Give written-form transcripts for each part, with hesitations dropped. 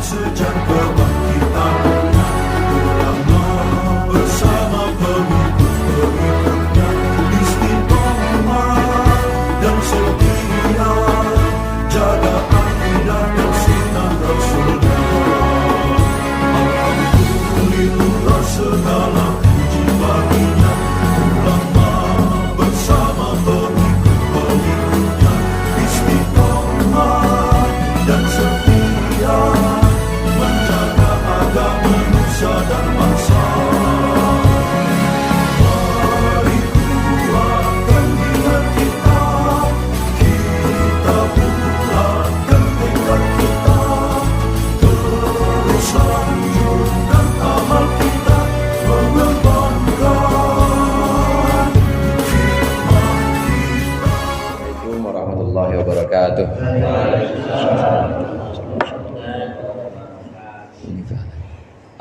sejak kebangkitan ulama bersama pengikut-pengikutnya istiqomah dan setia jaga akidah dan sunnah Rasulullah. Alhamdulillah segala puji baginya ulama bersama pengikut-pengikutnya istiqomah dan setia menjaga agama nusa dan bangsa. Mari kuatkan niat kita, kita bulatkan tekad kita, terus lanjutkan amal kita, mengembangkan hikmah kita. Assalamualaikum warahmatullahi wabarakatuh.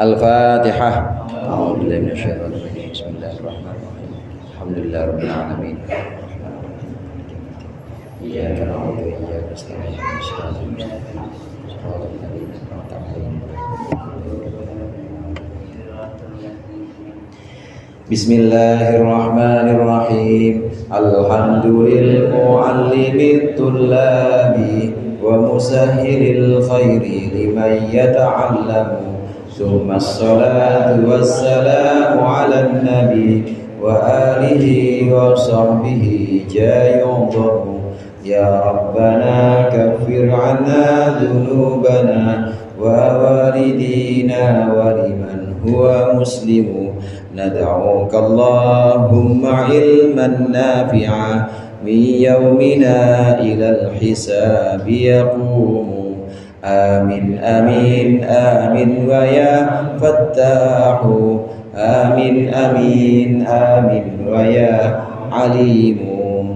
Al-Fatihah. A'udzubillahi minasyaitonir rajim. Bismillahirrahmanirrahim. Alhamdulillahirabbil alamin. Iyyaka na'budu wa iyyaka nasta'in. Shiratal mustaqim. Shiratal ladzina an'amta 'alaihim. Bismillahirrahmanirrahim. Alhamdulil muallimit tullabi wa musahhilil khairi liman yata'allamu. Tsumma assalatu wassalamu 'alan nabi wa alihi wa sahbihi jayudahu. Ya Rabbana kaffir 'anna dhunubana wa walidina wa liman huwa muslimu. Nad'uka Allahumma ilman nafi'a min yawmina ilal hisabi yaqumu. Amin amin amin wa ya fattahu. Amin amin amin wa ya alimu.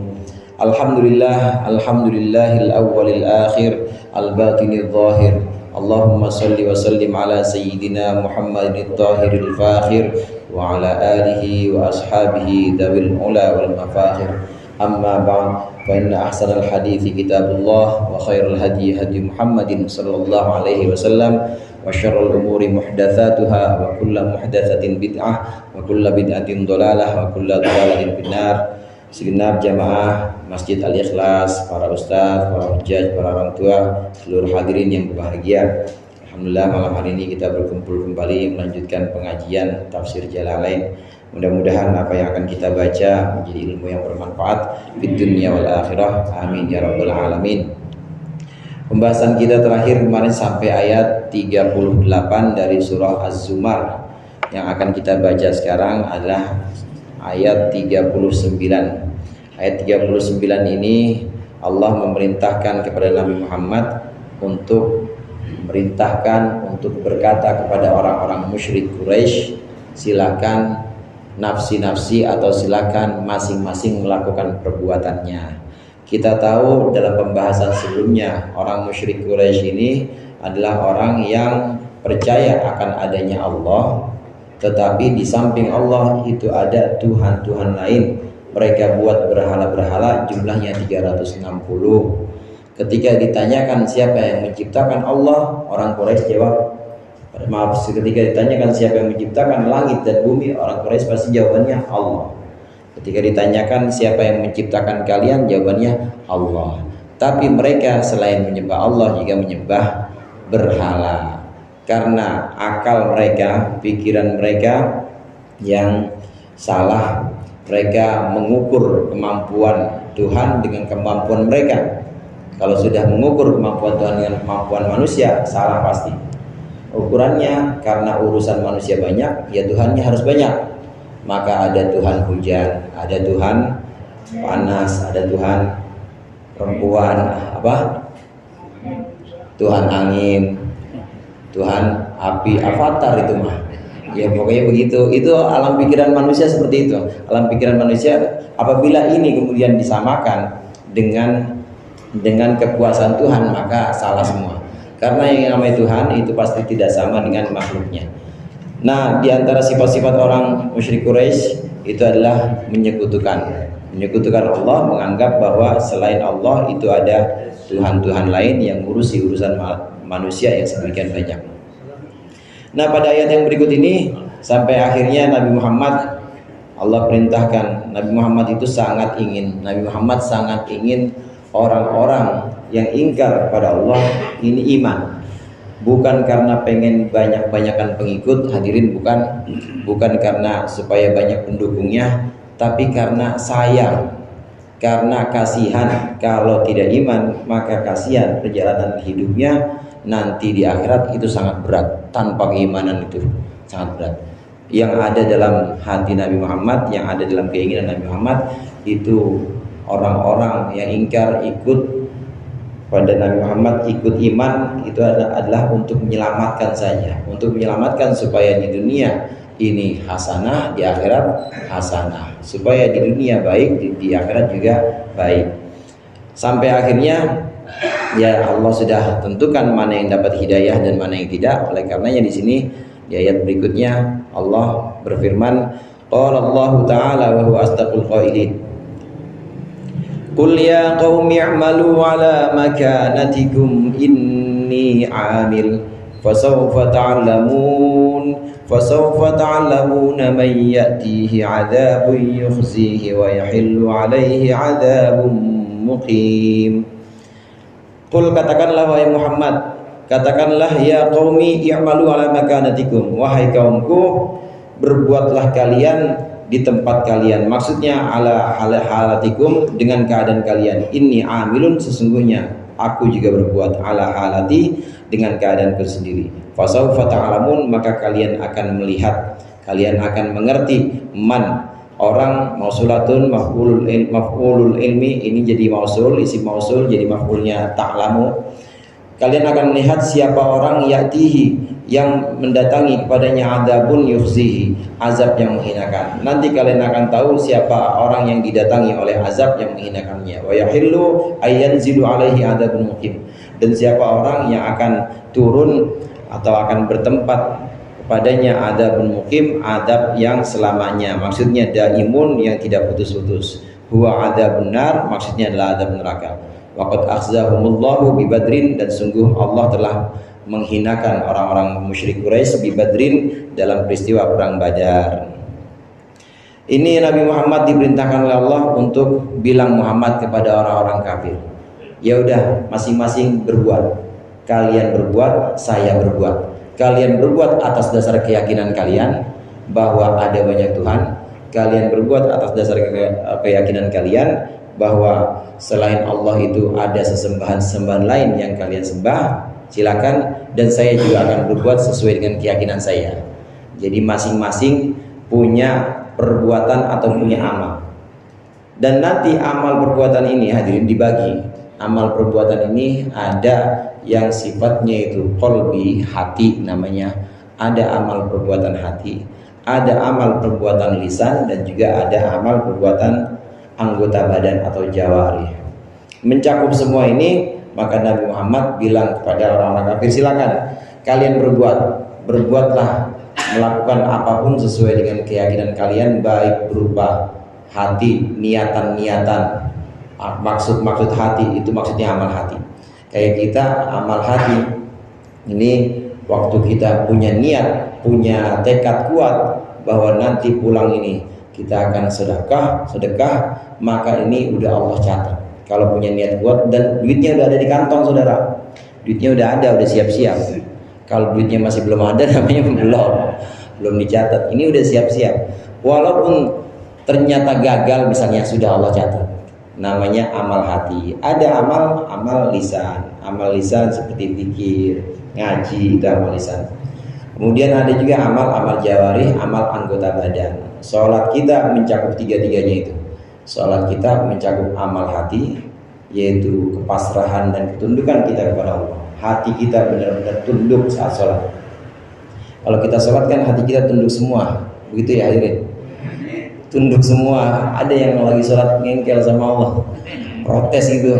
Alhamdulillah, alhamdulillahil awwalil akhir, al-batinil zahir. Allahumma salli wa sallim ala sayyidina Muhammadin at-tahiril fakhir wa ala alihi wa ashabihi dawil ula wal mafakhir. Amma ba'd, fa inna ahsanal hadithi kitabullah wa khairal hadi hadi Muhammadin sallallahu alaihi wasallam wa syarrul umuri muhdatsatuha wa kullu muhdatsatin bid'ah wa kullu bid'atin dhalalah wa kullu dhalalatin finnar. Segenap jamaah Masjid Al-Ikhlas, para ustaz, para hujjaj, para orang tua, seluruh hadirin yang berbahagia. Alhamdulillah malam hari ini kita berkumpul kembali melanjutkan pengajian tafsir Jalalain. Mudah-mudahan apa yang akan kita baca menjadi ilmu yang bermanfaat di dunia wal akhirah. Amin ya rabbal alamin. Pembahasan kita terakhir kemarin sampai ayat 38 dari surah Az-Zumar. Yang akan kita baca sekarang adalah ayat 39. Ayat 39 ini Allah memerintahkan kepada Nabi Muhammad untuk berkata kepada orang-orang musyrik Quraisy, silakan nafsi-nafsi atau silakan masing-masing melakukan perbuatannya. Kita tahu dalam pembahasan sebelumnya orang musyrik Quraisy ini adalah orang yang percaya akan adanya Allah, tetapi di samping Allah itu ada Tuhan-Tuhan lain. Mereka buat berhala-berhala, jumlahnya 360. Ketika ditanyakan siapa yang menciptakan Allah, orang Quraisy jawab, ketika ditanyakan siapa yang menciptakan langit dan bumi, orang Quraisy pasti jawabannya Allah. Ketika ditanyakan siapa yang menciptakan kalian, jawabannya Allah. Tapi mereka selain menyembah Allah juga menyembah berhala. Karena akal mereka, pikiran mereka yang salah, mereka mengukur kemampuan Tuhan dengan kemampuan mereka. Kalau sudah mengukur kemampuan Tuhan dengan kemampuan manusia, salah pasti. Ukurannya karena urusan manusia banyak, ya Tuhannya harus banyak. Maka ada Tuhan hujan, ada Tuhan panas, ada Tuhan perempuan, Tuhan angin, Tuhan api, avatar itu mah. Ya pokoknya begitu. Itu alam pikiran manusia seperti itu. Alam pikiran manusia apabila ini kemudian disamakan dengan kekuasaan Tuhan, maka salah semua. Karena yang namanya Tuhan itu pasti tidak sama dengan makhluknya. Nah, di antara sifat-sifat orang musyrik Quraisy itu adalah menyekutukan Menyekutukan Allah, menganggap bahwa selain Allah itu ada Tuhan-Tuhan lain yang ngurusi urusan manusia yang sedemikian banyak. Nah, pada ayat yang berikut ini sampai akhirnya Nabi Muhammad, Allah perintahkan Nabi Muhammad itu sangat ingin, Nabi Muhammad sangat ingin orang-orang yang ingkar pada Allah ini iman. Bukan karena pengen banyak-banyakan pengikut, hadirin, bukan karena supaya banyak pendukungnya, tapi karena sayang, karena kasihan. Kalau tidak iman, maka kasihan perjalanan hidupnya nanti di akhirat itu sangat berat. Tanpa keimanan itu sangat berat. Yang ada dalam hati Nabi Muhammad, yang ada dalam keinginan Nabi Muhammad, itu orang-orang yang ingkar ikut pada Nabi Muhammad, ikut iman, itu adalah untuk menyelamatkan saja, untuk menyelamatkan supaya di dunia ini hasanah, di akhirat hasanah, supaya di dunia baik, di akhirat juga baik. Sampai akhirnya ya Allah sudah tentukan mana yang dapat hidayah dan mana yang tidak. Oleh karenanya di sini di ayat berikutnya Allah berfirman, qala Allah Ta'ala wa huwa asdaqul qailin, qul ya qaumi i'malu ala makanatikum inni 'amil fasawfa ta'lamuna man ya'tihi 'adzabun yukhzihi wa yahillu 'alaihi 'adzabun muqim. Qul, katakanlah wahai Muhammad, katakanlah ya qaumi i'malu ala makanatikum, wahai kaumku, berbuatlah kalian di tempat kalian. Maksudnya ala halatikum, dengan keadaan kalian. Inni amilun, sesungguhnya aku juga berbuat, ala halati, dengan keadaanku sendiri. Fasawfa ta'lamun, maka kalian akan melihat, kalian akan mengerti. Man, orang, mausulatun, maf'ulul ilmi, ini jadi mausul, isim mausul jadi maf'ulnya ta'lamu. Kalian akan melihat siapa orang ya'tihi, yang mendatangi kepadanya adzabun yukhzihi, azab yang menghinakan. Nanti kalian akan tahu siapa orang yang didatangi oleh azab yang menghinakannya. Wa yahillu ayyanzilu alaihi adzabun muqim, dan siapa orang yang akan turun atau akan bertempat kepadanya adzabun muqim, adab yang selamanya. Maksudnya daimun, yang tidak putus-putus. Huwa adzabun nar, maksudnya adalah adab neraka. Waqad akhzahumullahu bi Badrin, dan sungguh Allah telah menghinakan orang-orang musyrik Quraisy bi Badrin, dalam peristiwa perang Badar. Ini Nabi Muhammad diperintahkan oleh Allah untuk bilang Muhammad kepada orang-orang kafir, ya udah, masing-masing berbuat. Kalian berbuat, saya berbuat. Kalian berbuat atas dasar keyakinan kalian bahwa ada banyak Tuhan. Kalian berbuat atas dasar keyakinan kalian bahwa selain Allah itu ada sesembahan-sesembahan lain yang kalian sembah. Silakan, dan saya juga akan berbuat sesuai dengan keyakinan saya. Jadi masing-masing punya perbuatan atau punya amal. Dan nanti amal perbuatan ini, hadirin, dibagi. Amal perbuatan ini ada yang sifatnya itu qalbi, hati namanya. Ada amal perbuatan hati, ada amal perbuatan lisan, dan juga ada amal perbuatan anggota badan atau jawari. Mencakup semua ini, maka Nabi Muhammad bilang kepada orang-orang kafir, silakan kalian berbuatlah, melakukan apapun sesuai dengan keyakinan kalian, baik berupa hati, niatan-niatan, maksud hati, itu maksudnya amal hati. Kayak kita amal hati ini, waktu kita punya niat, punya tekad kuat bahwa nanti pulang ini kita akan sedekah, maka ini udah Allah catat. Kalau punya niat kuat dan duitnya udah ada di kantong, saudara, duitnya udah ada, udah siap-siap. Kalau duitnya masih belum ada, namanya belum dicatat. Ini udah siap-siap. Walaupun ternyata gagal, misalnya, sudah Allah catat. Namanya amal hati. Ada amal lisan. Amal lisan seperti zikir, ngaji, itu amal lisan. Kemudian ada juga amal jawari, amal anggota badan. Sholat kita mencakup tiga-tiganya itu. Sholat kita mencakup amal hati, yaitu kepasrahan dan ketundukan kita kepada Allah. Hati kita benar-benar tunduk saat sholat. Kalau kita sholat kan hati kita tunduk semua, begitu ya hadirin? Tunduk semua. Ada yang lagi sholat ngengkel sama Allah, protes gitu.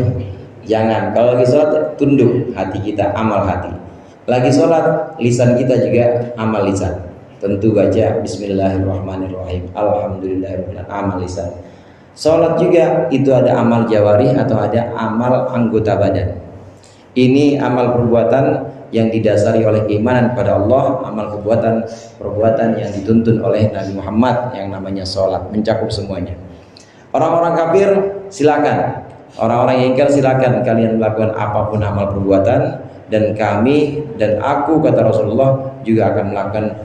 Jangan. Kalau lagi sholat tunduk hati kita, amal hati. Lagi sholat, lisan kita juga amal lisan. Tentu baca Bismillahirrahmanirrahim, Alhamdulillahirrahmanirrahim, amal lisan. Sholat juga itu ada amal jawarih atau ada amal anggota badan. Ini amal perbuatan yang didasari oleh keimanan kepada Allah, amal perbuatan yang dituntun oleh Nabi Muhammad yang namanya sholat, mencakup semuanya. Orang-orang kafir silakan, orang-orang yang ingkar silakan kalian melakukan apapun amal perbuatan, dan kami dan aku, kata Rasulullah, juga akan melakukan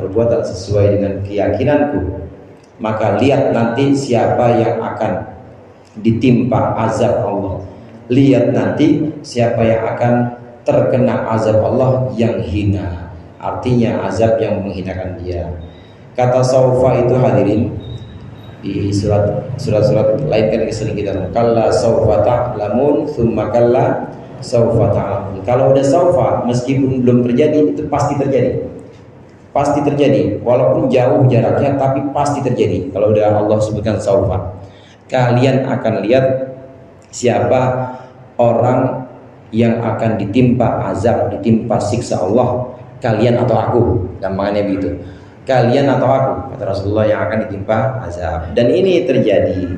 perbuatan sesuai dengan keyakinanku. Maka lihat nanti siapa yang akan ditimpa azab Allah. Lihat nanti siapa yang akan terkena azab Allah yang hina. Artinya azab yang menghinakan dia. Kata saufa itu hadirin di surat-surat lain kan sering kita tahu. Kalla saufa ta'lamun tsumma kalla saufa ta'lamun. Kalau udah saufa meskipun belum terjadi itu pasti terjadi. Pasti terjadi, walaupun jauh jaraknya, tapi pasti terjadi. Kalau udah Allah sebutkan saufa, kalian akan lihat siapa orang yang akan ditimpa azab, ditimpa siksa Allah, kalian atau aku. Gampangannya begitu, kalian atau aku, kata Rasulullah, yang akan ditimpa azab. Dan ini terjadi,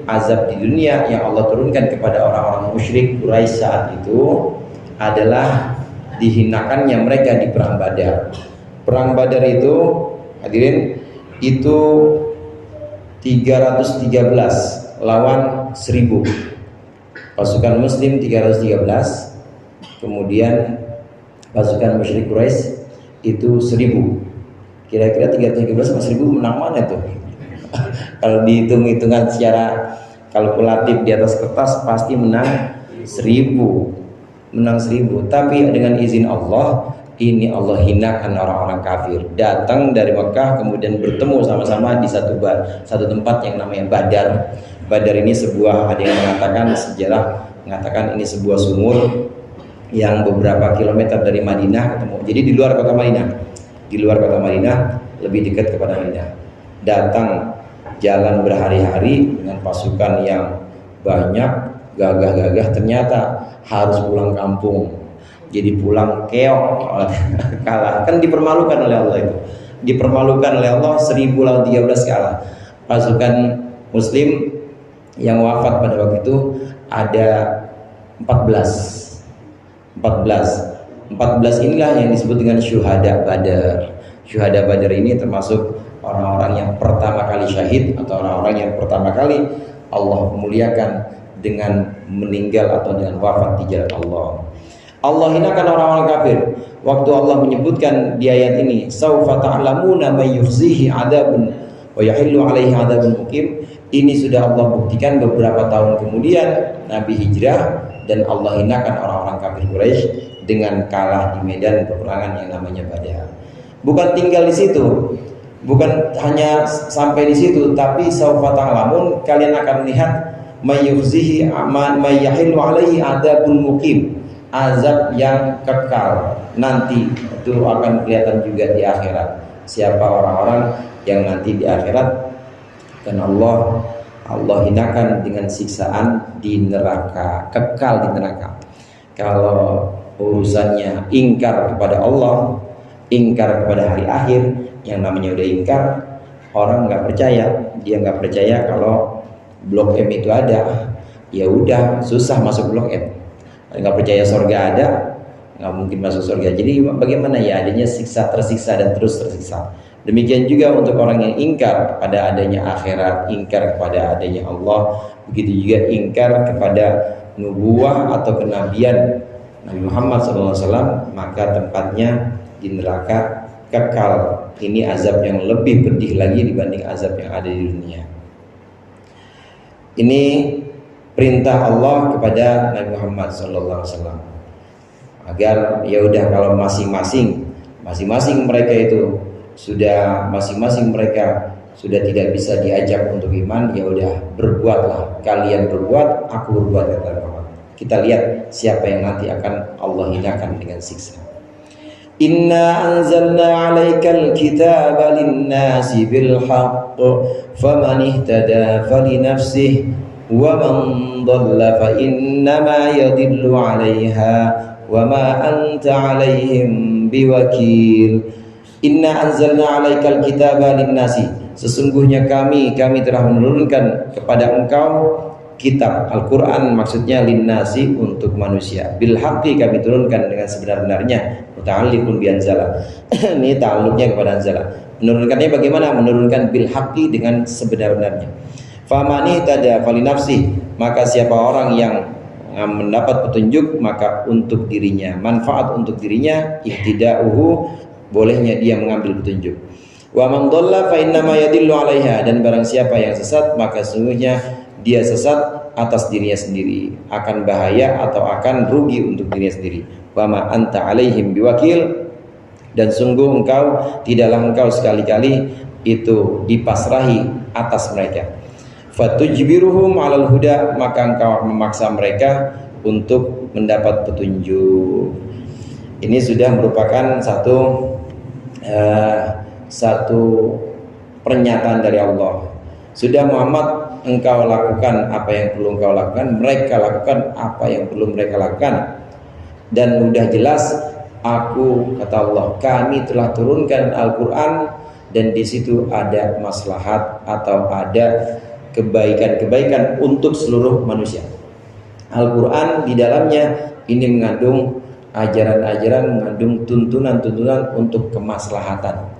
azab di dunia yang Allah turunkan kepada orang-orang musyrik Quraisy saat itu adalah dihinakannya mereka di perang Badar. Perang Badar itu hadirin itu 313 lawan 1000. Pasukan muslim 313, kemudian pasukan musyrik Quraisy itu 1000. Kira-kira 313 sama 1000 menang mana tuh? Kalau dihitung-hitungan secara kalkulatif di atas kertas pasti menang 1000. Tapi dengan izin Allah, ini Allah hinakan orang-orang kafir. Datang dari Mekah kemudian bertemu sama-sama di satu tempat yang namanya Badar. Badar ini ada yang mengatakan, sejarah mengatakan ini sebuah sumur yang beberapa kilometer dari Madinah ketemu. Jadi di luar kota Madinah, lebih dekat kepada Madinah. Datang jalan berhari-hari dengan pasukan yang banyak, gagah-gagah, ternyata harus pulang kampung. Jadi pulang keok, kalah. Kan dipermalukan oleh Allah itu. Dipermalukan oleh Allah 1000 lawan 13 kalah. Pasukan muslim yang wafat pada waktu itu ada 14 inilah yang disebut dengan syuhada Badar. Syuhada Badar ini termasuk orang-orang yang pertama kali syahid, atau orang-orang yang pertama kali Allah muliakan dengan meninggal atau dengan wafat di jalan Allah. Allah hinakan orang-orang kafir. Waktu Allah menyebutkan di ayat ini, saufa ta'lamuna may yukhzihi 'adzabun wa yahillu 'alaihi 'adzabun muqim. Ini sudah Allah buktikan beberapa tahun kemudian Nabi hijrah, dan Allah hinakan orang-orang kafir Quraisy dengan kalah di medan peperangan yang namanya Badar. Bukan tinggal di situ, bukan hanya sampai di situ, tapi saufa ta'lamun, kalian akan lihat mayyuzihi mayyahilu alaihi adabun muqim, azab yang kekal nanti. Itu akan kelihatan juga di akhirat, siapa orang-orang yang nanti di akhirat dan Allah hinakan dengan siksaan di neraka, kekal di neraka. Kalau urusannya ingkar kepada Allah, ingkar kepada hari akhir, yang namanya udah ingkar, orang nggak percaya. Dia nggak percaya kalau Blok M itu ada, ya udah susah masuk Blok M. Nggak percaya surga ada, nggak mungkin masuk surga. Jadi bagaimana ya, adanya tersiksa dan terus tersiksa. Demikian juga untuk orang yang ingkar kepada adanya akhirat, ingkar kepada adanya Allah, begitu juga ingkar kepada nubuwah atau kenabian Nabi Muhammad SAW, maka tempatnya di neraka kekal. Ini azab yang lebih pedih lagi dibanding azab yang ada di dunia. Ini perintah Allah kepada Nabi Muhammad SAW agar ya udah, kalau masing-masing mereka itu sudah tidak bisa diajak untuk iman, ya udah berbuatlah, kalian berbuat, aku berbuat, kata Muhammad. Kita lihat siapa yang nanti akan Allah hinakan dengan siksa. Inna anzalna 'alaikal kitaba lin-nasi bil haqq faman ihtada falinafsihi wa man dhalla fa innama yadhillu 'alaiha wa ma anta 'alaihim biwakil. Inna anzalna 'alaikal kitaba lin-nasi, Sesungguhnya kami telah menurunkan kepada engkau kitab Al-Quran, maksudnya linnasi, untuk manusia. Bil haqqi, kami turunkan dengan sebenar-benarnya. Muta'alliqun bi anzala. Ini ta'alluqnya kepada anzala. Menurunkannya bagaimana? Menurunkan bil haqqi, dengan sebenar-benarnya. Famani tada fali nafsi, maka siapa orang yang mendapat petunjuk maka untuk dirinya, manfaat untuk dirinya. Ihtida'uhu, bolehnya dia mengambil petunjuk. Wa man dhalla fa innama yadillu 'alaiha, dan barang siapa yang sesat maka sesungguhnya dia sesat atas dirinya sendiri, akan bahaya atau akan rugi untuk dirinya sendiri. Wa ma anta 'alaihim biwakil, dan sungguh tidaklah engkau sekali-kali itu dipasrahi atas mereka. Fatujbiruhum 'alal huda, maka engkau memaksa mereka untuk mendapat petunjuk. Ini sudah merupakan satu pernyataan dari Allah. Sudah Muhammad, engkau lakukan apa yang perlu engkau lakukan, mereka lakukan apa yang perlu mereka lakukan. Dan udah jelas, kata Allah, kami telah turunkan Al-Quran, dan di situ ada maslahat atau ada kebaikan-kebaikan untuk seluruh manusia. Al-Quran di dalamnya ini mengandung ajaran-ajaran, mengandung tuntunan-tuntunan untuk kemaslahatan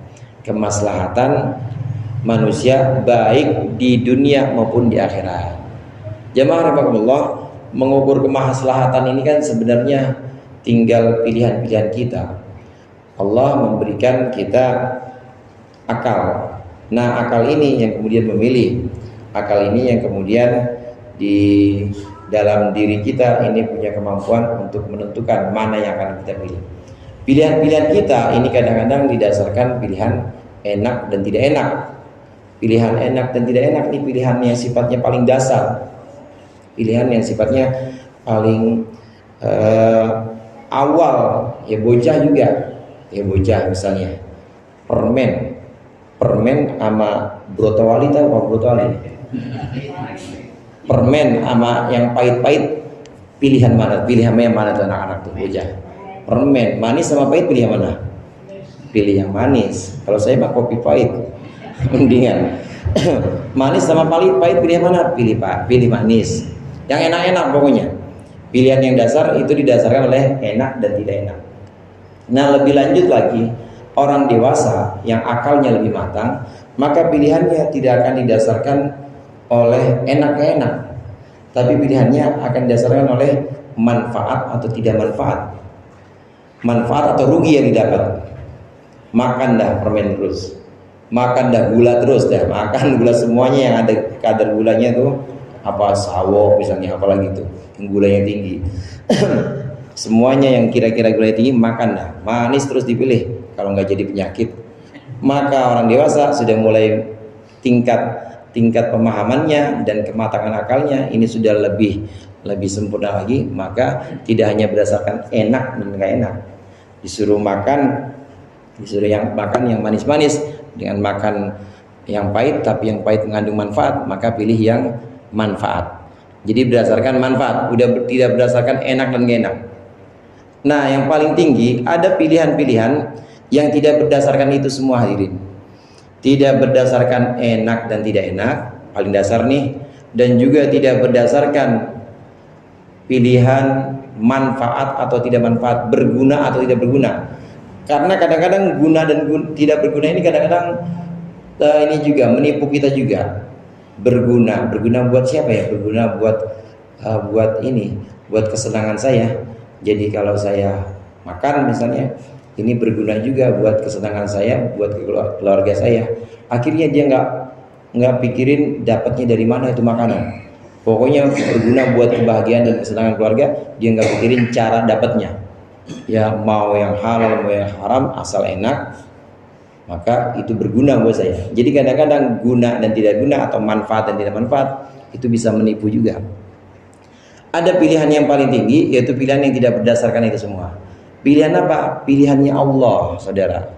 manusia, baik di dunia maupun di akhirat. Jamaah rahimakumullah, mengukur kemaslahatan ini kan sebenarnya tinggal pilihan-pilihan kita. Allah memberikan kita akal. Nah, akal ini yang kemudian memilih. Akal ini yang kemudian di dalam diri kita ini punya kemampuan untuk menentukan mana yang akan kita pilih. Pilihan-pilihan kita ini kadang-kadang didasarkan pilihan enak dan tidak enak. Pilihan enak dan tidak enak ini pilihan yang sifatnya paling dasar, pilihan yang sifatnya paling awal. Ya bocah juga, ya bocah misalnya permen sama brotowali, tahu apa brotowali? Permen sama yang pahit-pahit, pilihan mana? Pilihan yang mana tuh anak-anak tuh bocah? Permen manis sama pahit, pilih yang mana? Pilih yang manis. Kalau saya mah kopi pahit mendingan. Manis sama pahit, pilih yang mana? Pilih manis. Yang enak-enak pokoknya. Pilihan yang dasar itu didasarkan oleh enak dan tidak enak. Nah, lebih lanjut lagi, orang dewasa yang akalnya lebih matang, maka pilihannya tidak akan didasarkan oleh enak-enak, tapi pilihannya akan didasarkan oleh manfaat atau tidak manfaat, manfaat atau rugi yang didapat. Makan dah permen terus, makan dah gula terus dah, makan gula semuanya yang ada kadar gulanya tuh, apa sawo misalnya, apalagi tuh yang gulanya tinggi. Semuanya yang kira-kira gulanya tinggi makan dah. Manis terus dipilih kalau nggak jadi penyakit. Maka orang dewasa sudah mulai tingkat pemahamannya dan kematangan akalnya ini sudah lebih sempurna lagi. Maka tidak hanya berdasarkan enak dan nggak enak, disuruh yang makan yang manis-manis dengan makan yang pahit, tapi yang pahit mengandung manfaat, maka pilih yang manfaat. Jadi berdasarkan manfaat, udah tidak berdasarkan enak dan nggak enak. Nah, yang paling tinggi ada pilihan-pilihan yang tidak berdasarkan itu semua, hadirin. Tidak berdasarkan enak dan tidak enak, paling dasar nih, dan juga tidak berdasarkan pilihan manfaat atau tidak manfaat, berguna atau tidak berguna. Karena kadang-kadang guna dan tidak berguna ini kadang-kadang ini juga menipu kita juga. Berguna buat siapa ya? Berguna buat kesenangan saya. Jadi kalau saya makan misalnya, ini berguna juga buat kesenangan saya, buat keluarga saya. Akhirnya dia nggak pikirin dapatnya dari mana itu makanan. Pokoknya berguna buat kebahagiaan dan kesenangan keluarga, dia nggak pikirin cara dapatnya. Ya mau yang halal mau yang haram, asal enak, maka itu berguna buat saya. Jadi kadang-kadang guna dan tidak guna atau manfaat dan tidak manfaat itu bisa menipu juga. Ada pilihan yang paling tinggi, yaitu pilihan yang tidak berdasarkan itu semua. Pilihan apa? Pilihannya Allah, saudara.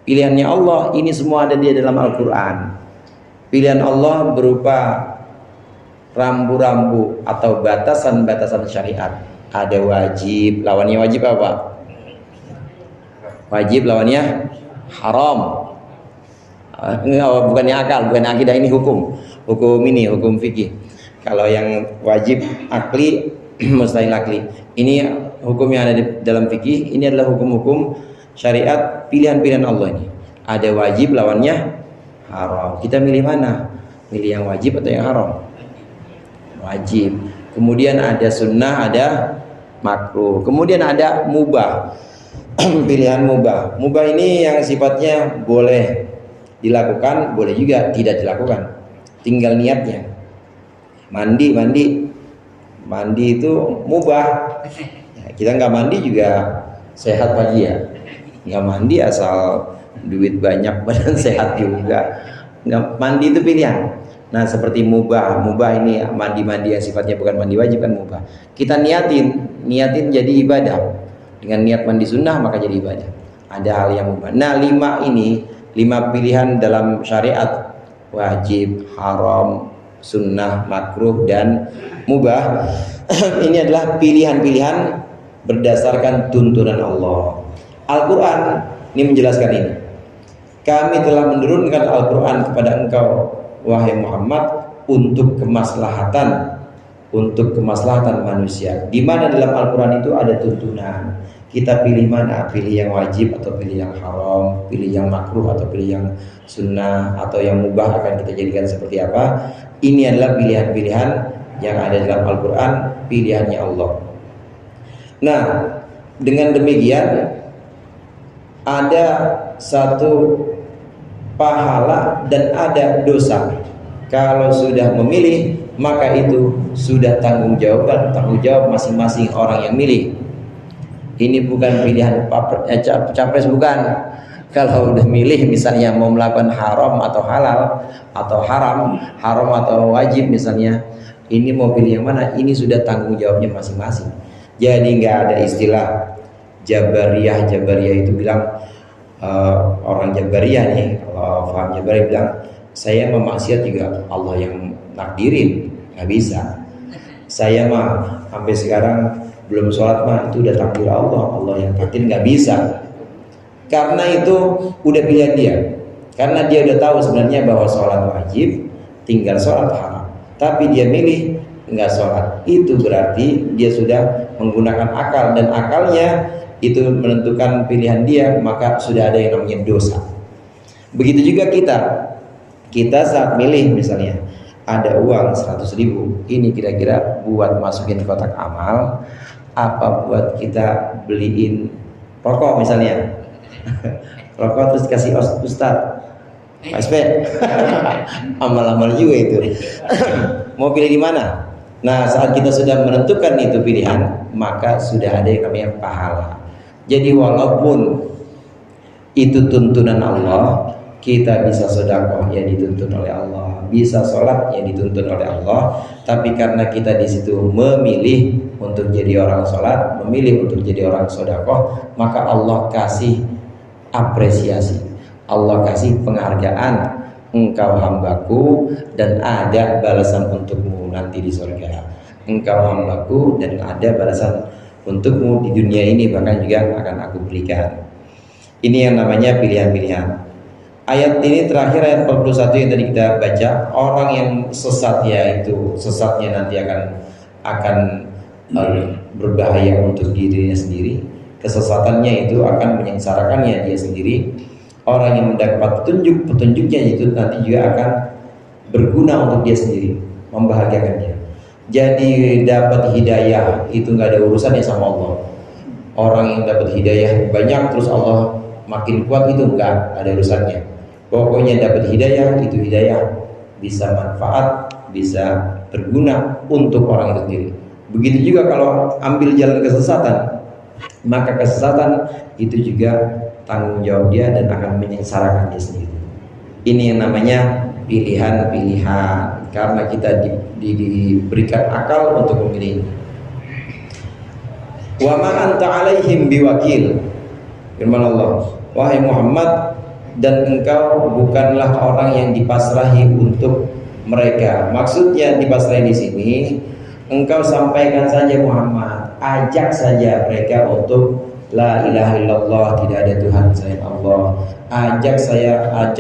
Pilihannya Allah ini semua ada di dalam Al-Quran. Pilihan Allah berupa rambu-rambu atau batasan-batasan syariat. Ada wajib, lawannya wajib apa? Wajib lawannya haram. Bukannya akal, bukan akidah, ini hukum. Hukum fikih. Kalau yang wajib akli, mustahil akli. Ini hukum yang ada di dalam fikih. Ini adalah hukum-hukum syariat, pilihan-pilihan Allah ini. Ada wajib, lawannya haram. Kita milih mana? Milih yang wajib atau yang haram? Wajib. Kemudian ada sunnah, ada makruh. Kemudian ada mubah. Pilihan mubah. Mubah ini yang sifatnya boleh dilakukan, boleh juga tidak dilakukan. Tinggal niatnya. Mandi itu mubah. Ya, kita nggak mandi juga sehat pagi ya. Nggak mandi asal duit banyak badan sehat juga. Nggak mandi itu pilihan. Nah seperti mubah ini mandi yang sifatnya bukan mandi wajib kan mubah. Kita niatin jadi ibadah. Dengan niat mandi sunnah maka jadi ibadah. Ada hal yang mubah. Nah 5 pilihan dalam syariat, wajib, haram, sunnah, makruh, dan mubah. Ini adalah pilihan-pilihan berdasarkan tuntunan Allah. Al-Quran ini menjelaskan ini. Kami telah menurunkan Al-Quran kepada engkau, wahai Muhammad, untuk kemaslahatan manusia. Di mana dalam Al-Quran itu ada tuntunan. Kita pilih mana? Pilih yang wajib atau pilih yang haram, pilih yang makruh atau pilih yang sunnah, atau yang mubah akan kita jadikan seperti apa? Ini adalah pilihan-pilihan yang ada dalam Al-Quran, pilihannya Allah. Nah, dengan demikian ada satu pahala dan ada dosa. Kalau sudah memilih, maka itu sudah tanggung jawab masing-masing orang yang milih. Ini bukan pilihan capres, bukan. Kalau udah milih misalnya mau melakukan haram atau halal, atau haram atau wajib misalnya, ini mau pilih yang mana, ini sudah tanggung jawabnya masing-masing. Jadi nggak ada istilah Jabariyah itu bilang, orang Jabariyah nih, kalau paham Jabariyah bilang, saya memaksiat juga Allah yang nakdirin, nggak bisa. Saya mah sampai sekarang belum sholat mah itu udah takdir Allah yang takdir, nggak bisa. Karena itu udah pilihan dia. Karena dia udah tahu sebenarnya bahwa sholat wajib, tinggal sholat haram. Tapi dia milih nggak sholat. Itu berarti dia sudah menggunakan akal, dan akalnya itu menentukan pilihan dia, maka sudah ada yang namanya dosa. Begitu juga kita saat milih misalnya ada uang 100.000, ini kira-kira buat masukin kotak amal apa buat kita beliin rokok misalnya. Rokok terus kasih Ustadz SP. Amal-amal juga itu. Mau pilih di mana? Nah, saat kita sudah menentukan itu pilihan, maka sudah ada yang namanya pahala. Jadi walaupun itu tuntunan Allah, kita bisa sedekah ya dituntun oleh Allah, bisa sholat ya dituntun oleh Allah. Tapi karena kita di situ memilih untuk jadi orang sholat, memilih untuk jadi orang sedekah, maka Allah kasih apresiasi, Allah kasih penghargaan. Engkau hambaku dan ada balasan untukmu nanti di surga. Engkau hambaku dan ada balasan untukmu di dunia ini, bahkan juga akan aku berikan. Ini yang namanya pilihan-pilihan. Ayat ini terakhir, ayat 41 yang tadi kita baca, orang yang sesat yaitu sesatnya nanti akan berbahaya untuk dirinya sendiri. Kesesatannya itu akan menyengsarakannya dia sendiri. Orang yang mendapat petunjuknya itu nanti juga akan berguna untuk dia sendiri, membahagiakan dia. Jadi dapat hidayah itu nggak ada urusannya sama Allah. Orang yang dapat hidayah banyak terus Allah makin kuat, itu nggak ada urusannya. Pokoknya dapat hidayah, itu hidayah bisa manfaat, bisa berguna untuk orang itu sendiri. Begitu juga kalau ambil jalan kesesatan, maka kesesatan itu juga tanggung jawab dia dan akan menyengsarakan dia sendiri. Ini yang namanya pilihan-pilihan, karena kita diberikan akal untuk memilih. Wa ma anta alaihim biwakil, firman Allah, wahai Muhammad, dan engkau bukanlah orang yang dipasrahi untuk mereka. Maksudnya dipasrahi di sini, engkau sampaikan saja Muhammad, ajak saja mereka untuk La ilaha illallah, tidak ada Tuhan selain Allah. Ajak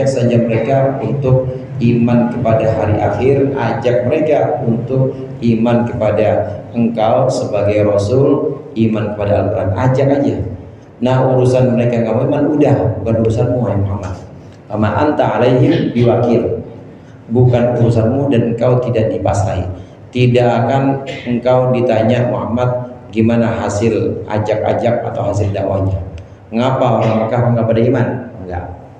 saja mereka untuk iman kepada hari akhir, ajak mereka untuk iman kepada engkau sebagai Rasul, iman kepada Al-Quran, ajak aja. Nah urusan mereka nggak mau iman, udah bukan urusanmu ya Muhammad. Ama anta alaihim biwakil, bukan urusanmu dan engkau tidak dipasrahi. Tidak akan engkau ditanya Muhammad gimana hasil ajak-ajak atau hasil dakwahnya. Ngapa orang Mekah nggak pada iman?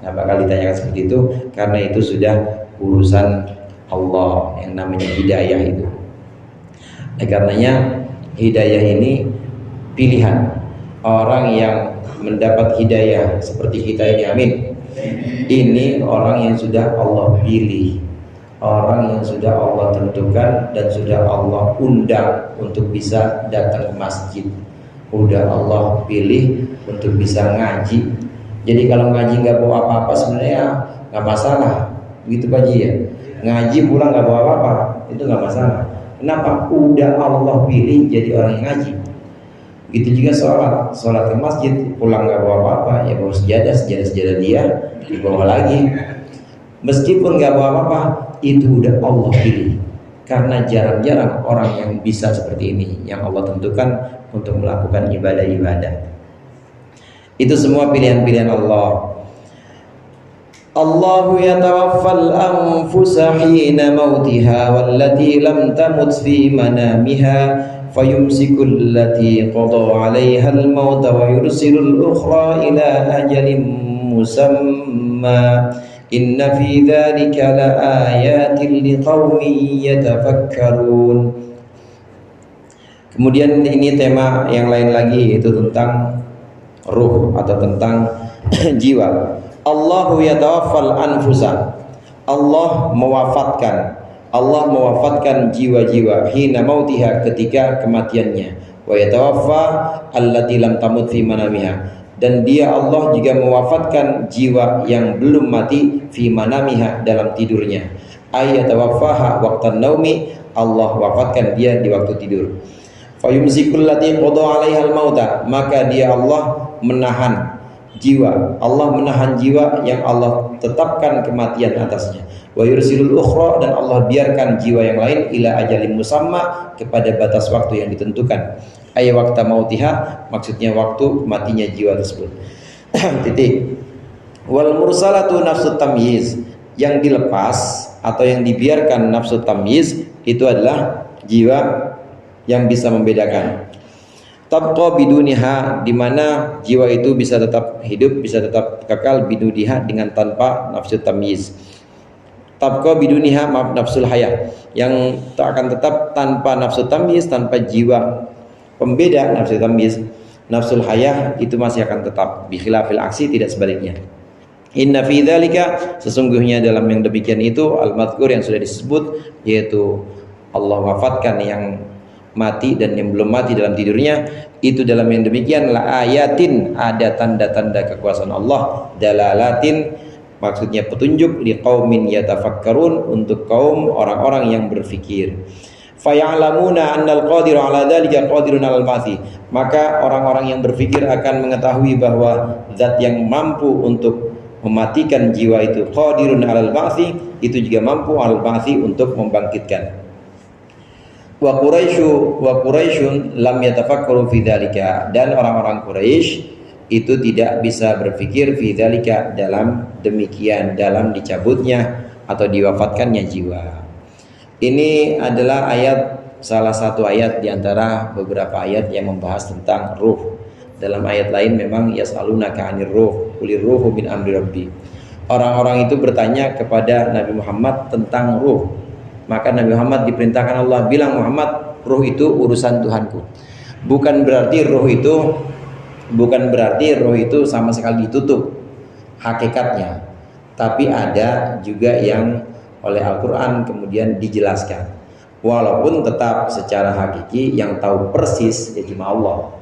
Nggak bakal ditanyakan seperti itu, karena itu sudah urusan Allah yang namanya hidayah itu. Karenanya hidayah ini pilihan. Orang yang mendapat hidayah seperti kita ini, amin, ini orang yang sudah Allah pilih, orang yang sudah Allah tentukan dan sudah Allah undang untuk bisa datang ke masjid, udah Allah pilih untuk bisa ngaji. Jadi kalau ngaji nggak bawa apa-apa sebenarnya nggak masalah, begitu Pak Ji ya. Ngaji pulang nggak bawa apa-apa itu nggak masalah. Kenapa? Udah Allah pilih jadi orang yang ngaji. Itu juga sholat ke masjid, pulang nggak bawa apa-apa, ya bawa sejadah dia dibawa lagi. Meskipun nggak bawa apa-apa, itu udah Allah pilih. Karena jarang-jarang orang yang bisa seperti ini, yang Allah tentukan untuk melakukan ibadah-ibadah. Itu semua pilihan-pilihan Allah. Allahu yatawaffal anfusa hina mautiha wallati lam tamut fi manamiha fayumsikul lati qada 'alaiha al-maut wa yursilul ukhra ila ajalin musamma inna fi dzalika laayatin liqaumin yatafakkarun. Kemudian ini tema yang lain lagi, yaitu tentang ruh atau tentang jiwa. Allahu yatawaffal anfusa, Allah mewafatkan jiwa-jiwa hina mautiha, ketika kematiannya. Wa yatawaffa allati lam tamut fi manamiha, dan dia Allah juga mewafatkan jiwa yang belum mati fi manamiha, dalam tidurnya. Ayatawaffaha waqtan naumi, Allah wafatkan dia di waktu tidur. Fayumsikul lati qada 'alaiha al-mauta, maka dia Allah menahan jiwa, Allah menahan jiwa yang Allah tetapkan kematian atasnya. Wa yursilul ukhra, dan Allah biarkan jiwa yang lain ila ajalin musamma, kepada batas waktu yang ditentukan. Ay waqta mautiha, maksudnya waktu matinya jiwa tersebut. Titik. Wal mursalatu nafsut tamyiz, yang dilepas atau yang dibiarkan nafsu tamyiz itu adalah jiwa yang bisa membedakan. Tabqa biduniha, di mana jiwa itu bisa tetap hidup, bisa tetap kekal, biduniha, dengan tanpa nafsu tamyiz. Tabqa biduniha, maaf, nafsul hayah, yang tak akan tetap tanpa nafsu tamyiz, tanpa jiwa pembeda nafsu tamyiz. Nafsul hayah itu masih akan tetap, bi khilafil aksi, tidak sebaliknya. Inna fi dzalika, sesungguhnya dalam yang demikian itu, al-madhkur, yang sudah disebut, yaitu Allah wafatkan yang mati dan yang belum mati dalam tidurnya, itu dalam yang demikian la ayatin, ada tanda-tanda kekuasaan Allah, dalalatin, maksudnya petunjuk, liqaumin yatafakkarun, untuk kaum orang-orang yang berfikir. Faya'lamuna annal qadiru ala dzalika qadirun 'alal ba'thi, maka orang-orang yang berfikir akan mengetahui bahwa zat yang mampu untuk mematikan jiwa itu, qadirun 'alal ba'thi, itu juga mampu 'alal ba'thi, untuk membangkitkan. Wa Quraisyun lam yatafakkaru fi dzalika, dan orang-orang Quraisy itu tidak bisa berpikir fi dzalika, dalam demikian, dalam dicabutnya atau diwafatkannya jiwa. Ini adalah salah satu ayat di antara beberapa ayat yang membahas tentang ruh. Dalam ayat lain memang yas'alunaka 'anir ruh, qulir ruhu min amri rabbi. Orang-orang itu bertanya kepada Nabi Muhammad tentang ruh. Maka Nabi Muhammad diperintahkan Allah bilang, Muhammad, ruh itu urusan Tuhanku. Bukan berarti ruh itu sama sekali ditutup hakikatnya, tapi ada juga yang oleh Al-Quran kemudian dijelaskan. Walaupun tetap secara hakiki yang tahu persis ya cuma Allah.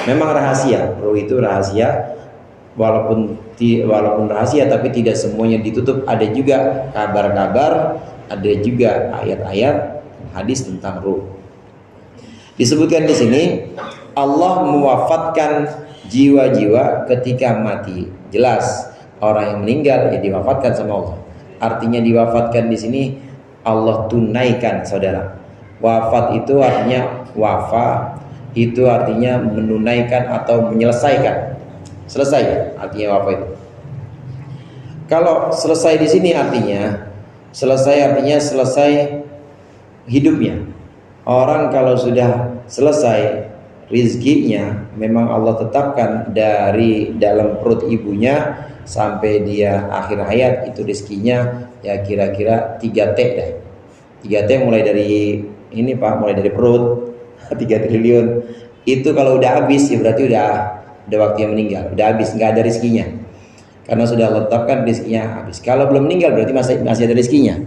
Memang rahasia, ruh itu rahasia. Walaupun rahasia, tapi tidak semuanya ditutup. Ada juga kabar-kabar, ada juga ayat-ayat hadis tentang ruh. Disebutkan di sini Allah mewafatkan jiwa-jiwa ketika mati. Jelas orang yang meninggal ya diwafatkan sama Allah. Artinya diwafatkan di sini Allah tunaikan, saudara. Wafat itu artinya wafa, itu artinya menunaikan atau menyelesaikan. Selesai artinya wafa itu. Kalau selesai di sini artinya selesai hidupnya. Orang kalau sudah selesai rizkinya, memang Allah tetapkan dari dalam perut ibunya sampai dia akhir hayat, itu rizkinya ya kira-kira 3T deh. 3T mulai dari ini Pak, mulai dari perut 3 triliun. Itu kalau udah habis ya berarti udah waktunya meninggal, udah habis, nggak ada rizkinya. Karena sudah Allah tetapkan rizkinya habis. Kalau belum meninggal berarti masih ada rizkinya.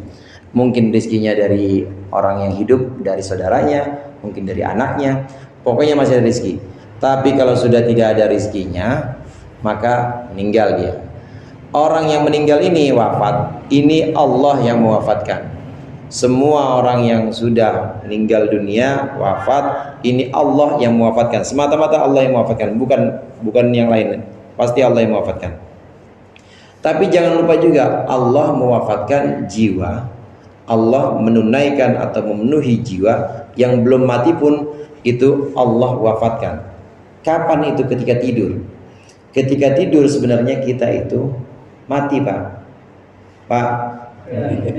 Mungkin rizkinya dari orang yang hidup, dari saudaranya, mungkin dari anaknya. Pokoknya masih ada rizki. Tapi kalau sudah tidak ada rizkinya, maka meninggal dia. Orang yang meninggal ini wafat, ini Allah yang mewafatkan. Semua orang yang sudah meninggal dunia wafat, ini Allah yang mewafatkan. Semata-mata Allah yang mewafatkan, bukan yang lain. Pasti Allah yang mewafatkan. Tapi jangan lupa juga Allah mewafatkan jiwa. Allah menunaikan atau memenuhi jiwa yang belum mati pun itu Allah wafatkan. Kapan itu? Ketika tidur. Ketika tidur sebenarnya kita itu mati, Pak. Pak,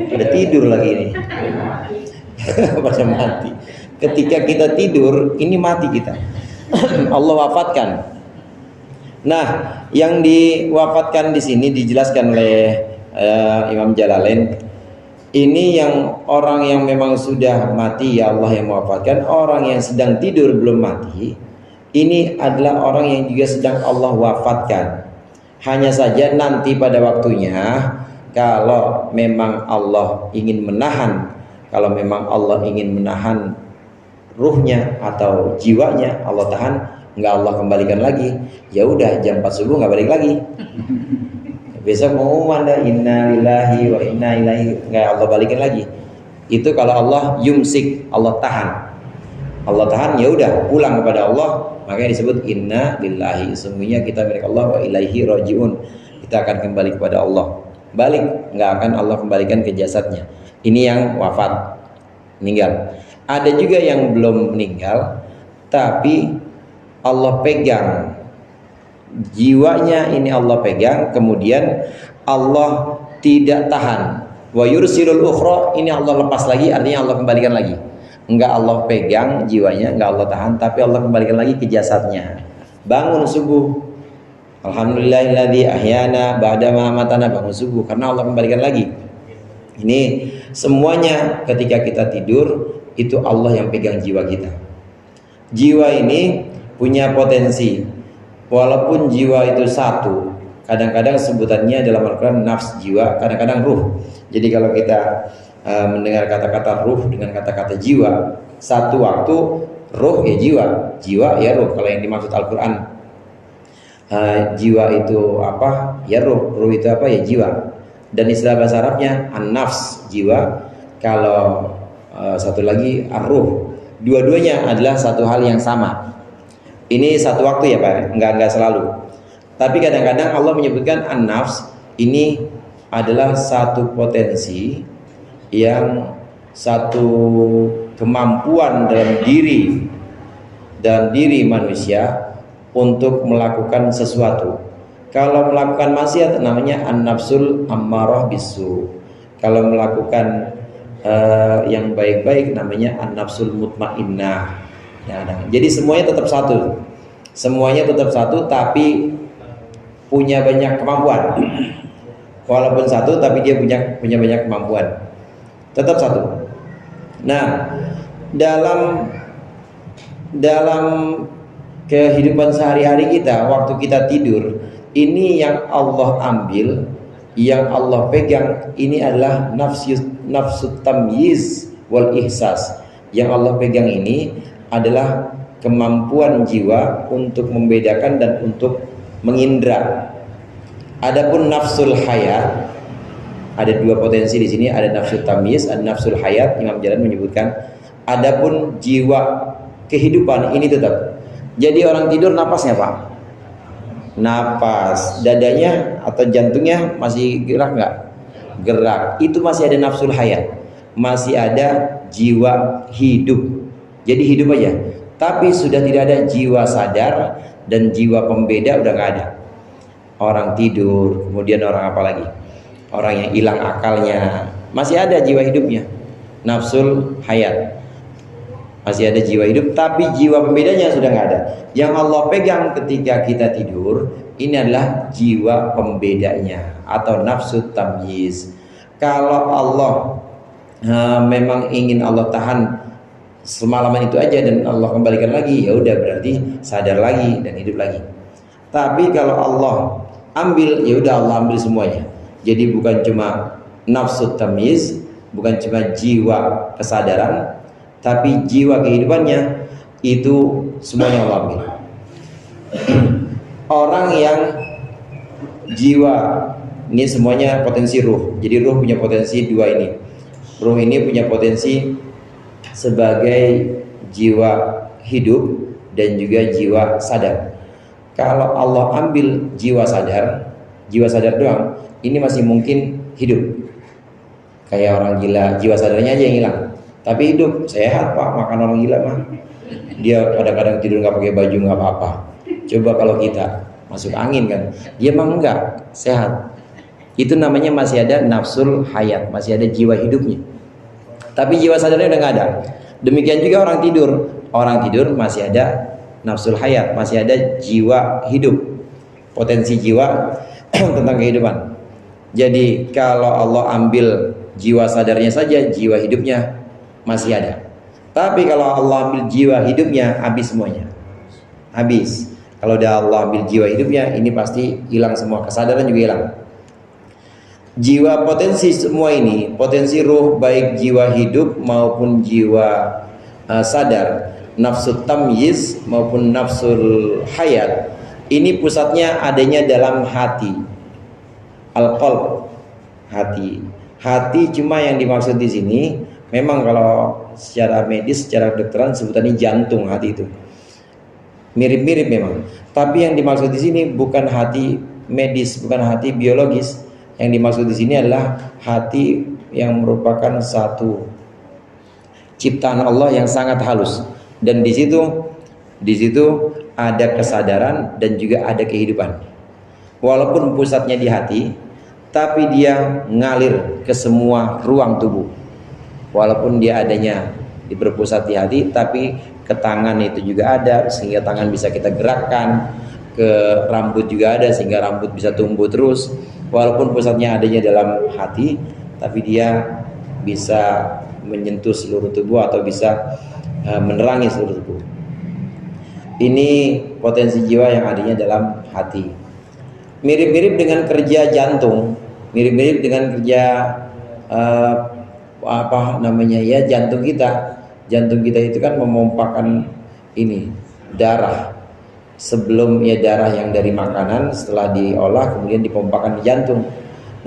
ada tidur lagi ini. Pada mati. Ketika kita tidur, ini mati kita. Allah wafatkan. Nah, yang diwafatkan di sini dijelaskan oleh Imam Jalalain. Ini yang orang yang memang sudah mati ya Allah yang mewafatkan. Orang yang sedang tidur belum mati, ini adalah orang yang juga sedang Allah wafatkan. Hanya saja nanti pada waktunya, kalau memang Allah ingin menahan, kalau memang Allah ingin menahan ruhnya atau jiwanya, Allah tahan, nggak Allah kembalikan lagi. Ya udah jam 4 subuh nggak balik lagi. Besok mau anda inna lillahi wa inna ilaihi, nggak Allah balikin lagi. Itu kalau Allah yumsik, Allah tahan. Allah tahan, ya udah pulang kepada Allah, makanya disebut inna lillahi, sesungguhnya kita milik Allah, wa ilaihi rajiun, kita akan kembali kepada Allah. Balik, nggak akan Allah kembalikan ke jasadnya. Ini yang wafat, meninggal. Ada juga yang belum meninggal, tapi Allah pegang jiwanya, ini Allah pegang, kemudian Allah tidak tahan. Wa yursilul ukhra, ini Allah lepas lagi, artinya Allah kembalikan lagi. Enggak Allah pegang jiwanya, enggak Allah tahan, tapi Allah kembalikan lagi ke jasadnya. Bangun subuh, alhamdulillahilladzi ahyana ba'da ma amatana, bangun subuh karena Allah kembalikan lagi. Ini semuanya ketika kita tidur itu Allah yang pegang jiwa kita. Jiwa ini punya potensi. Walaupun jiwa itu satu, kadang-kadang sebutannya dalam Al-Quran nafs jiwa, kadang-kadang ruh. Jadi kalau kita mendengar kata-kata ruh dengan kata-kata jiwa, satu waktu ruh ya jiwa, jiwa ya ruh. Kalau yang dimaksud Al-Quran jiwa itu apa? Ya ruh, ruh itu apa? Ya jiwa. Dan istilah bahasa Arabnya an-nafs jiwa. Kalau satu lagi ar-ruh. Dua-duanya adalah satu hal yang sama. Ini satu waktu ya Pak, enggak selalu. Tapi kadang-kadang Allah menyebutkan an-nafs, ini adalah satu potensi yang satu kemampuan dalam diri manusia untuk melakukan sesuatu. Kalau melakukan maksiat namanya an-nafsul ammarah bisu. Kalau melakukan yang baik-baik namanya an-nafsul mutmainnah. Ya, jadi semuanya tetap satu, tapi punya banyak kemampuan. Walaupun satu, tapi dia punya banyak kemampuan. Tetap satu. Nah, dalam kehidupan sehari-hari kita, waktu kita tidur, ini yang Allah ambil, yang Allah pegang, ini adalah nafsut tamyiz wal ihsas. Yang Allah pegang ini adalah kemampuan jiwa untuk membedakan dan untuk mengindra. Adapun nafsul hayat, ada dua potensi di sini, ada nafsul tamyiz, ada nafsul hayat. Imam Jalalain menyebutkan, adapun jiwa kehidupan ini tetap Jadi orang tidur napasnya Pak, napas, dadanya atau jantungnya masih gerak nggak? Gerak. Itu masih ada nafsul hayat, masih ada jiwa hidup. Jadi hidup aja. Tapi sudah tidak ada jiwa sadar dan jiwa pembeda, udah nggak ada. Orang tidur, kemudian orang apa lagi? Orang yang hilang akalnya, masih ada jiwa hidupnya, nafsul hayat. Masih ada jiwa hidup, tapi jiwa pembedanya sudah nggak ada. Yang Allah pegang ketika kita tidur, ini adalah jiwa pembedanya atau nafsu tamyiz. Kalau Allah memang ingin Allah tahan semalaman itu aja dan Allah kembalikan lagi, ya udah berarti sadar lagi dan hidup lagi. Tapi kalau Allah ambil, ya udah Allah ambil semuanya. Jadi bukan cuma nafsu tamyiz, bukan cuma jiwa kesadaran, tapi jiwa kehidupannya itu semuanya Allah ambil. Orang yang jiwa ini semuanya potensi ruh. Jadi ruh punya potensi dua ini. Ruh ini punya potensi sebagai jiwa hidup dan juga jiwa sadar. Kalau Allah ambil jiwa sadar doang, ini masih mungkin hidup. Kayak orang gila, jiwa sadarnya aja yang hilang. Tapi hidup, sehat Pak, makan orang gila mah. Dia kadang-kadang tidur nggak pakai baju nggak apa-apa. Coba kalau kita masuk angin kan, dia mah enggak, sehat. Itu namanya masih ada nafsul hayat, masih ada jiwa hidupnya. Tapi jiwa sadarnya udah nggak ada. Demikian juga orang tidur. Orang tidur masih ada nafsul hayat, masih ada jiwa hidup, potensi jiwa tentang kehidupan. Jadi kalau Allah ambil jiwa sadarnya saja, jiwa hidupnya masih ada. Tapi kalau Allah ambil jiwa hidupnya, habis semuanya. Habis. Kalau udah Allah ambil jiwa hidupnya, ini pasti hilang semua, kesadaran juga hilang. Jiwa potensi semua ini, potensi ruh, baik jiwa hidup maupun jiwa sadar, nafsu tamyiz maupun nafsul hayat, ini pusatnya adanya dalam hati. Al-qalb, hati. Hati cuma yang dimaksud di sini, memang kalau secara medis, secara kedokteran sebutannya jantung hati itu. Mirip-mirip memang. Tapi yang dimaksud di sini bukan hati medis, bukan hati biologis. Yang dimaksud di sini adalah hati yang merupakan satu ciptaan Allah yang sangat halus. Dan di situ ada kesadaran dan juga ada kehidupan. Walaupun pusatnya di hati, tapi dia ngalir ke semua ruang tubuh. Walaupun dia adanya berpusat di hati, tapi ke tangan itu juga ada, sehingga tangan bisa kita gerakkan, ke rambut juga ada sehingga rambut bisa tumbuh terus. Walaupun pusatnya adanya dalam hati, tapi dia bisa menyentuh seluruh tubuh atau bisa menerangi seluruh tubuh. Ini potensi jiwa yang adanya dalam hati. Mirip-mirip dengan kerja jantung, mirip-mirip dengan kerja jantung kita. Jantung kita itu kan memompakan ini darah. Sebelumnya darah yang dari makanan, setelah diolah kemudian dipompakan di jantung.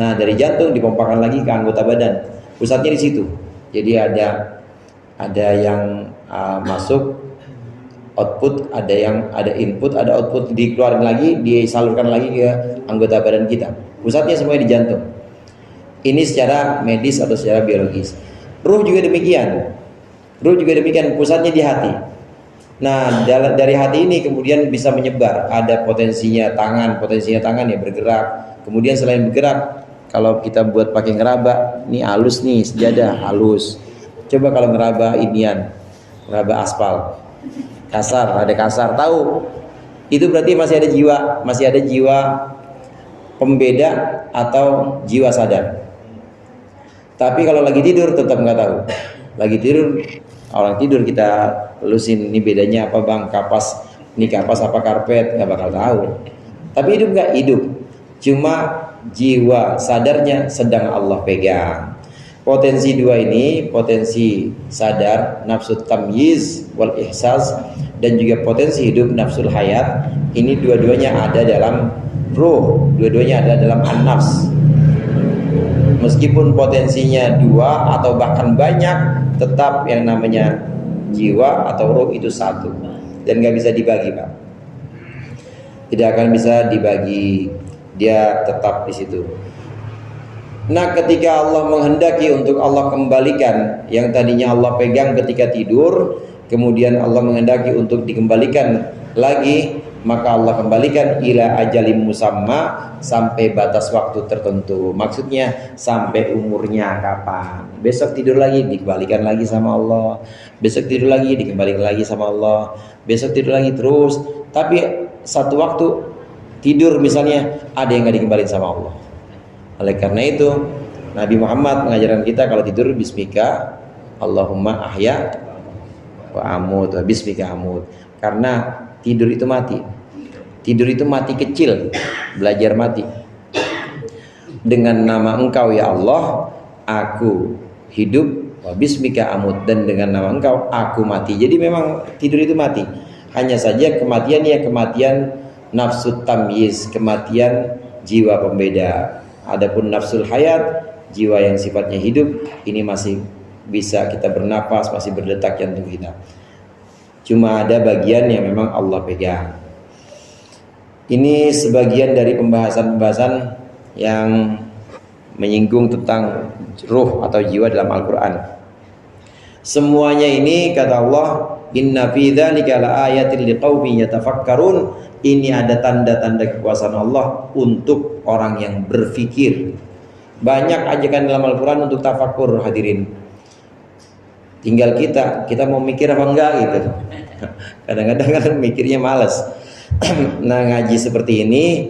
Nah, dari jantung dipompakan lagi ke anggota badan. Pusatnya di situ. Jadi ada yang masuk output, ada input, ada output, dikeluarin lagi, disalurkan lagi ke anggota badan kita. Pusatnya semuanya di jantung. Ini secara medis atau secara biologis. Ruh juga demikian. Ruh juga demikian, pusatnya di hati. Nah, dari hati ini kemudian bisa menyebar. Ada potensinya tangan ya bergerak. Kemudian selain bergerak, kalau kita buat pakai ngeraba, ini halus nih, sejadah halus. Coba kalau ngeraba ngeraba aspal, ada kasar, tahu? Itu berarti masih ada jiwa pembeda atau jiwa sadar. Tapi kalau lagi tidur tetap nggak tahu. Lagi tidur, orang tidur kita lusin, ini bedanya apa bang? Ini kapas apa karpet? Nggak bakal tahu. Tapi hidup nggak? Hidup. Cuma jiwa sadarnya sedang Allah pegang. Potensi dua ini, potensi sadar, nafsu tamyiz wal ihsas, dan juga potensi hidup, nafsul hayat. Ini dua-duanya ada dalam ruh, dua-duanya ada dalam an-nafs. Meskipun potensinya dua atau bahkan banyak, tetap yang namanya jiwa atau ruh itu satu. dan nggak bisa dibagi, Pak. Tidak akan bisa dibagi, dia tetap di situ. Nah, ketika Allah menghendaki untuk Allah kembalikan yang tadinya Allah pegang ketika tidur, kemudian Allah menghendaki untuk dikembalikan lagi, maka Allah kembalikan ila ajalim musamma, sampai batas waktu tertentu. Maksudnya sampai umurnya kapan. Besok tidur lagi dikembalikan lagi sama Allah. Besok tidur lagi dikembalikan lagi sama Allah. Besok tidur lagi terus. Tapi satu waktu tidur misalnya ada yang gak dikembalikan sama Allah. Oleh karena itu Nabi Muhammad mengajarkan kita kalau tidur bismika Allahumma ahya wa amut wa bismika amut. Karena tidur itu mati. Tidur itu mati kecil, belajar mati. Dengan nama Engkau ya Allah aku hidup, wa bismika amut, dan dengan nama Engkau aku mati. Jadi memang tidur itu mati. Hanya saja kematiannya kematian nafsu tamyiz, kematian jiwa pembeda. Adapun nafsul hayat, jiwa yang sifatnya hidup, ini masih bisa kita bernapas, masih berdetak jantung kita. Cuma ada bagian yang memang Allah pegang. Ini sebagian dari pembahasan-pembahasan yang menyinggung tentang ruh atau jiwa dalam Al-Quran. Semuanya ini kata Allah, inna fi dzalika laayatin liqaumin yatafakkarun. Ini ada tanda-tanda kekuasaan Allah untuk orang yang berfikir. Banyak ajakan dalam Al-Quran untuk tafakur, hadirin. Tinggal kita mau mikir apa enggak gitu. Kadang-kadang kan mikirnya malas. Nah, ngaji seperti ini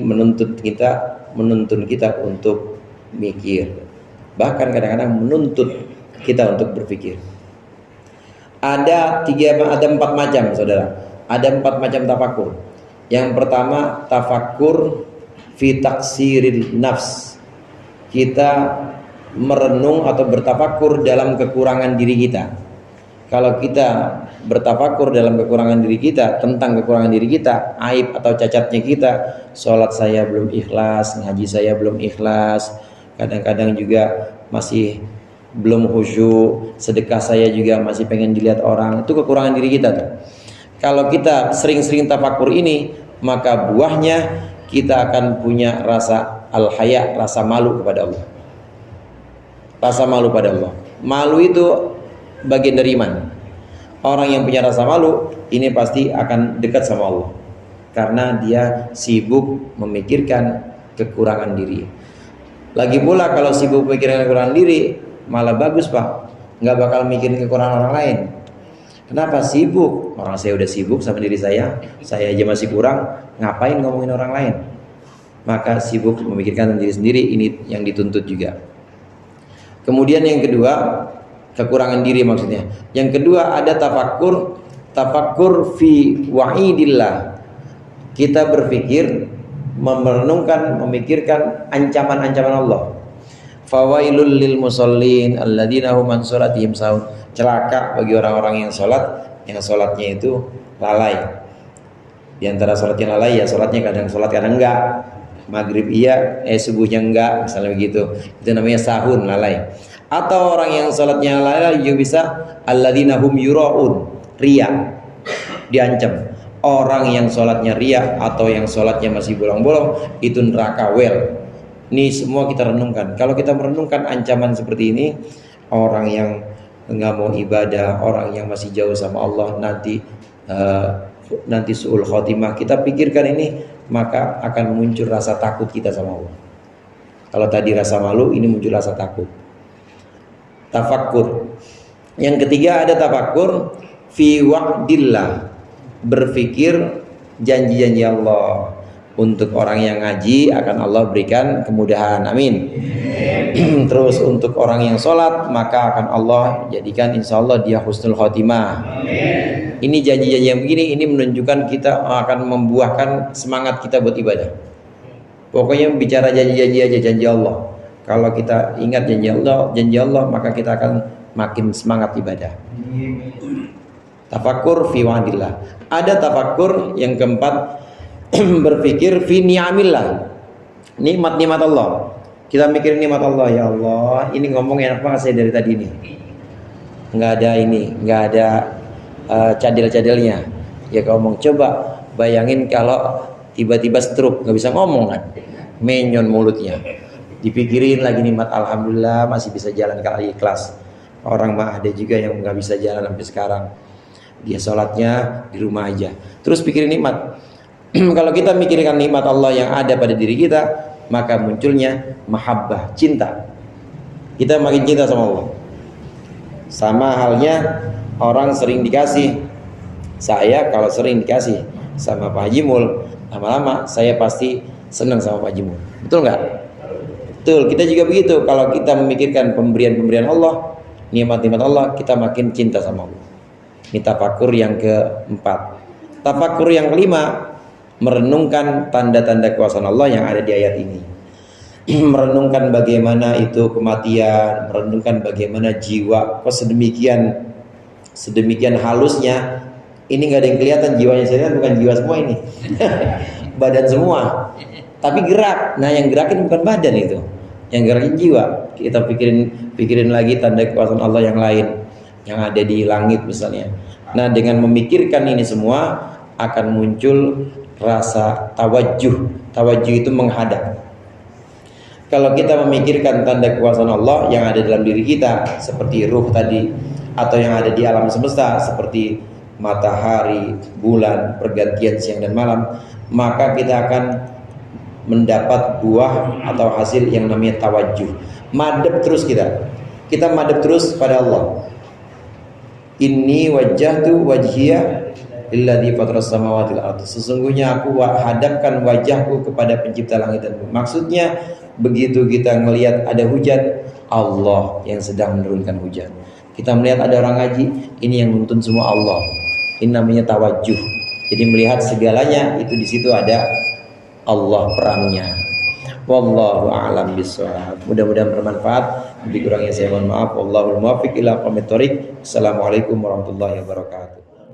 menuntun kita untuk mikir. Bahkan kadang-kadang menuntut kita untuk berpikir. Ada 4 macam, saudara. Ada 4 macam tafakur. Yang pertama tafakur fi taksiril nafs. Kita merenung atau bertafakur dalam kekurangan diri kita. Kalau kita bertafakur dalam kekurangan diri kita, tentang kekurangan diri kita, aib atau cacatnya kita, sholat saya belum ikhlas, ngaji saya belum ikhlas, kadang-kadang juga masih belum khusyuk, sedekah saya juga masih pengen dilihat orang, itu kekurangan diri kita tuh. Kalau kita sering-sering tafakur ini, maka buahnya kita akan punya rasa al-haya, rasa malu kepada Allah. Rasa malu pada Allah. Malu itu bagian dari iman. Orang yang punya rasa malu ini pasti akan dekat sama Allah, karena dia sibuk memikirkan kekurangan diri. Lagi pula kalau sibuk memikirkan kekurangan diri, malah bagus, Pak, nggak bakal mikirin kekurangan orang lain. Kenapa? Sibuk. Orang saya udah sibuk sama diri saya aja masih kurang, ngapain ngomongin orang lain? Maka sibuk memikirkan diri sendiri, ini yang dituntut juga. Kemudian yang kedua, kekurangan diri maksudnya. Yang kedua ada tafakur fi wa'idillah. Kita berpikir, merenungkan, memikirkan ancaman-ancaman Allah. Fawailul lil musallin alladzina hum an salatihim sahun. Celaka bagi orang-orang yang sholatnya itu lalai. Di antara sholatnya lalai ya sholatnya kadang sholat kadang enggak. Maghrib iya, subuhnya enggak, misalnya begitu. Itu namanya sahun, lalai. Atau orang yang sholatnya lalai juga bisa alladzina hum yura'un, riya. Diancam. Orang yang sholatnya riya atau yang sholatnya masih bolong-bolong, itu neraka wel. Ini semua kita renungkan. Kalau kita merenungkan ancaman seperti ini, orang yang nggak mau ibadah, orang yang masih jauh sama Allah, nanti su'ul khotimah. Kita pikirkan ini, maka akan muncul rasa takut kita sama Allah. Kalau tadi rasa malu, ini muncul rasa takut. Tafakkur. Yang ketiga ada tafakkur fi wa'dillah. Berpikir janji-janji Allah. Untuk orang yang ngaji akan Allah berikan kemudahan, amin. Terus untuk orang yang sholat, maka akan Allah jadikan insya Allah dia husnul khotimah, amin. Ini janji-janji yang begini, ini menunjukkan kita akan membuahkan semangat kita buat ibadah. Pokoknya bicara janji-janji aja, janji Allah. Kalau kita ingat janji Allah, maka kita akan makin semangat ibadah. Tafakur fi wa'dillah. Ada tafakur yang keempat, berpikir fi ni'amillah, nikmat-nikmat Allah. Kita mikirin nikmat Allah, ya Allah, ini ngomong enak banget saya dari tadi ini. Nggak ada cadel-cadelnya. Ya kalau ngomong, coba bayangin kalau tiba-tiba stroke, nggak bisa ngomong kan, menyon mulutnya. Dipikirin lagi nikmat, alhamdulillah masih bisa jalan kali ikhlas. Orang mah ada juga yang nggak bisa jalan sampai sekarang. Dia sholatnya di rumah aja. Terus pikirin nikmat. Kalau kita mikirkan nikmat Allah yang ada pada diri kita, maka munculnya mahabbah, cinta. Kita makin cinta sama Allah. Sama halnya orang sering dikasih. Saya kalau sering dikasih sama Pak Haji Mul, lama-lama saya pasti senang sama Pak Haji Mul. Betul nggak? Betul. Kita juga begitu. Kalau kita memikirkan pemberian-pemberian Allah, nikmat-nikmat Allah, kita makin cinta sama Allah. Ini tafakur yang keempat. Tafakur yang kelima, merenungkan tanda-tanda kuasa Allah yang ada di ayat ini. Merenungkan bagaimana itu kematian, merenungkan bagaimana jiwa kok sedemikian halusnya. Ini nggak ada yang kelihatan jiwanya, saya bukan jiwa semua ini. Badan semua, tapi gerak. Nah yang gerakin bukan badan itu, yang gerakin jiwa. Kita pikirin lagi tanda kekuasaan Allah yang lain yang ada di langit misalnya. Nah dengan memikirkan ini semua akan muncul rasa tawajuh. Tawajuh itu menghadap. Kalau kita memikirkan tanda kekuasaan Allah yang ada dalam diri kita, seperti ruh tadi, atau yang ada di alam semesta seperti matahari, bulan, pergantian siang dan malam, maka kita akan mendapat buah atau hasil yang namanya tawajuh. Madep terus kita madep terus pada Allah. Inni wajjahtu wajhiya lilladzi fataras samawati wal ardh. Sesungguhnya aku hadapkan wajahku kepada pencipta langit dan bumi. Maksudnya begitu kita melihat ada hujan, Allah yang sedang menurunkan hujan. Kita melihat ada orang ngaji, ini yang nuntun semua Allah. Ini namanya tawajuh. Jadi melihat segalanya itu di situ ada Allah perannya. Wallahu a'lam bishawab. Mudah-mudahan bermanfaat. Lebih kurangnya saya mohon maaf. Wallahul muwaffiq ila aqwamit thoriq. Assalamualaikum warahmatullahi wabarakatuh.